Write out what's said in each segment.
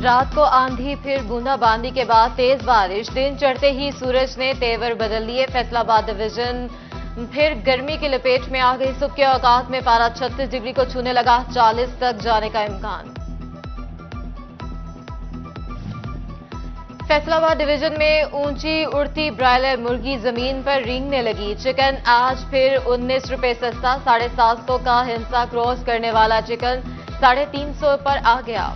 رات کو آندھی پھر بوندا باندی کے بعد تیز بارش، دن چڑھتے ہی سورج نے تیور بدل لیے۔ فیصل آباد ڈویژن پھر گرمی کی لپیٹ میں آ گئی۔ صبح کے اوقات میں پارا 36 ڈگری کو چھونے لگا، 40 تک جانے کا امکان۔ فیصل آباد ڈویژن میں اونچی اڑتی برائلر مرغی زمین پر رینگنے لگی۔ چکن آج پھر 19 روپے سستا، 750 کا ہنسا کراس کرنے والا چکن 350 پر آ گیا۔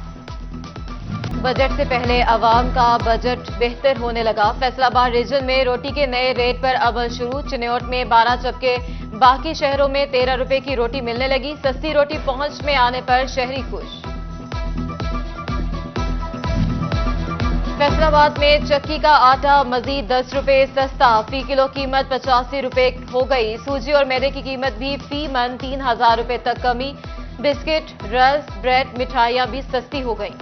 بجٹ سے پہلے عوام کا بجٹ بہتر ہونے لگا۔ فیصل آباد ریجن میں روٹی کے نئے ریٹ پر عمل شروع۔ چنیوٹ میں 12 جبکہ باقی شہروں میں 13 روپے کی روٹی ملنے لگی۔ سستی روٹی پہنچ میں آنے پر شہری خوش۔ فیصل آباد میں چکی کا آٹا مزید 10 روپے سستا، فی کلو قیمت 85 روپے ہو گئی۔ سوجی اور میدے کی قیمت بھی فی من 3000 روپے تک کمی۔ بسکٹ، رس، بریڈ، مٹھائیاں بھی سستی ہو گئیں۔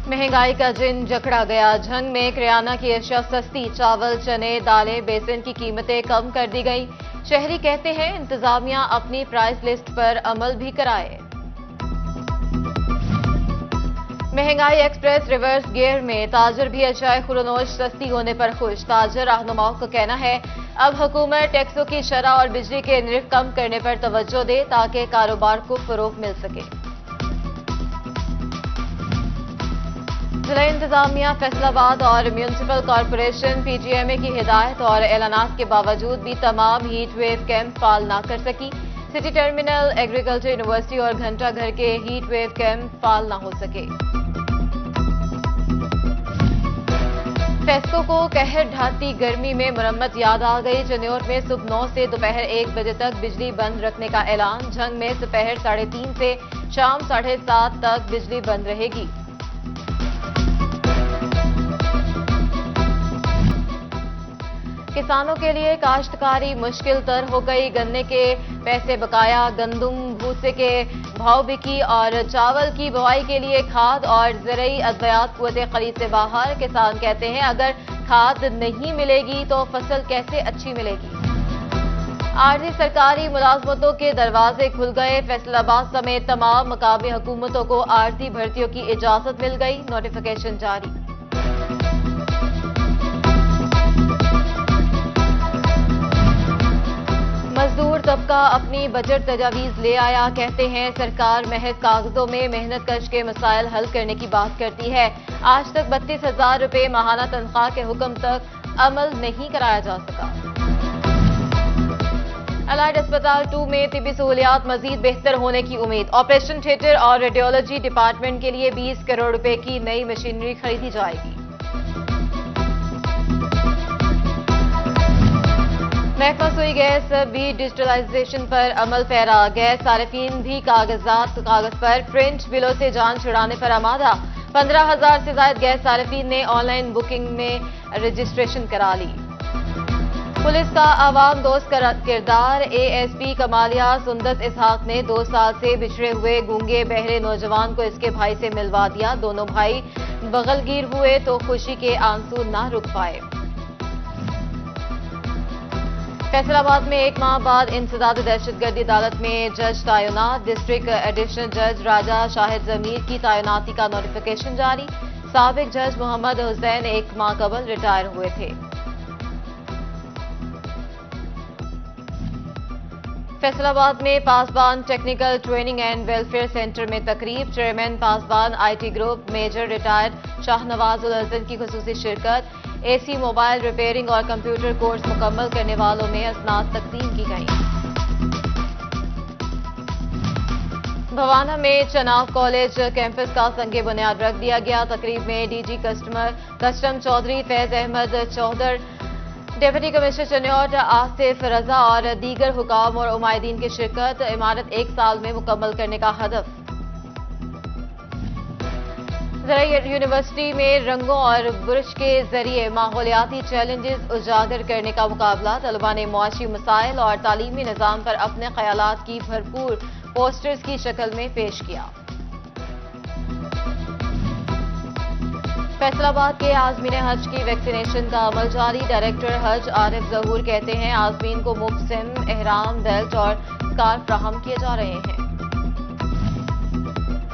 مہنگائی کا جن جکڑا گیا۔ جھنگ میں کریانہ کی اشیاء سستی، چاول، چنے، دالیں، بیسن کی قیمتیں کم کر دی گئیں۔ شہری کہتے ہیں انتظامیہ اپنی پرائس لسٹ پر عمل بھی کرائے۔ مہنگائی ایکسپریس ریورس گیئر میں، تاجر بھی اشیاء خورنوش سستی ہونے پر خوش۔ تاجر رہنماؤں کا کہنا ہے اب حکومت ٹیکسوں کی شرح اور بجلی کے نرخ کم کرنے پر توجہ دے تاکہ کاروبار کو فروغ مل سکے۔ ضلع انتظامیہ فیصل آباد اور میونسپل کارپوریشن پی جی ایم اے کی ہدایت اور اعلانات کے باوجود بھی تمام ہیٹ ویو کیمپ فعال نہ کر سکی۔ سٹی ٹرمینل، ایگریکلچر یونیورسٹی اور گھنٹہ گھر کے ہیٹ ویو کیمپ فعال نہ ہو سکے۔ فیسکو کو قہر ڈھاتی گرمی میں مرمت یاد آ گئی۔ چنیوٹ میں صبح 9 سے دوپہر 1 بجے تک بجلی بند رکھنے کا اعلان۔ جھنگ میں دوپہر 3:30 سے شام 7:30 تک بجلی بند رہے گی۔ کسانوں کے لیے کاشتکاری مشکل تر ہو گئی۔ گنے کے پیسے بقایا، گندم بھوسے کے بھاؤ بکی اور چاول کی بوائی کے لیے کھاد اور زرعی ادویات قوت خرید سے باہر۔ کسان کہتے ہیں اگر کھاد نہیں ملے گی تو فصل کیسے اچھی ملے گی۔ عارضی سرکاری ملازمتوں کے دروازے کھل گئے۔ فیصل آباد سمیت تمام مقامی حکومتوں کو عارضی بھرتیوں کی اجازت مل گئی، نوٹیفیکیشن جاری۔ مزدور طبقہ اپنی بجٹ تجاویز لے آیا، کہتے ہیں سرکار محض کاغذوں میں محنت کش کے مسائل حل کرنے کی بات کرتی ہے۔ آج تک 32,000 روپے ماہانہ تنخواہ کے حکم تک عمل نہیں کرایا جا سکا۔ الائڈ اسپتال 2 میں طبی سہولیات مزید بہتر ہونے کی امید۔ آپریشن تھیٹر اور ریڈیولوجی ڈپارٹمنٹ کے لیے 20 کروڑ روپے کی نئی مشینری خریدی جائے گی۔ محکمہ سوئی گیس بھی ڈیجیٹلائزیشن پر عمل پیرا۔ گیس صارفین بھی کاغذ پر پرنٹ بلوں سے جان چھڑانے پر آمادہ۔ 15,000 سے زائد گیس صارفین نے آن لائن بکنگ میں رجسٹریشن کرا لی۔ پولیس کا عوام دوست کردار۔ اے ایس پی کمالیہ سندس اسحاق نے 2 سال سے بچھڑے ہوئے گونگے بہرے نوجوان کو اس کے بھائی سے ملوا دیا۔ دونوں بھائی بغلگیر ہوئے تو خوشی کے آنسو نہ رک پائے۔ فیصل آباد میں 1 ماہ بعد انسداد دہشت گردی عدالت میں جج تعینات۔ ڈسٹرکٹ ایڈیشنل جج راجہ شاہد ضمیر کی تعیناتی کا نوٹیفیکیشن جاری۔ سابق جج محمد حسین 1 ماہ قبل ریٹائر ہوئے تھے۔ فیصل آباد میں Pasban technical training and welfare centre میں تقریب۔ Chairman Pasban I T group major retired Shah Nawaz ul-Hassan کی خصوصی شرکت۔ اے سی موبائل ریپیئرنگ اور کمپیوٹر کورس مکمل کرنے والوں میں اسناد تقسیم کی گئیں۔ بھوانہ میں چناو کالج کیمپس کا سنگ بنیاد رکھ دیا گیا۔ تقریب میں ڈی جی کسٹم چودھری فیض احمد چودھر، ڈپٹی کمشنر چنیوٹ آصف رضا اور دیگر حکام اور عمائدین کی شرکت۔ عمارت 1 سال میں مکمل کرنے کا ہدف۔ زرعی یونیورسٹی میں رنگوں اور برش کے ذریعے ماحولیاتی چیلنجز اجاگر کرنے کا مقابلہ۔ طلباء نے معاشی مسائل اور تعلیمی نظام پر اپنے خیالات کی بھرپور پوسٹرز کی شکل میں پیش کیا۔ فیصل آباد کے عازمین حج کی ویکسینیشن کا عمل جاری۔ ڈائریکٹر حج عارف ظہور کہتے ہیں عازمین کو مفت سم، احرام، بیلٹ اور اسکارف فراہم کیے جا رہے ہیں۔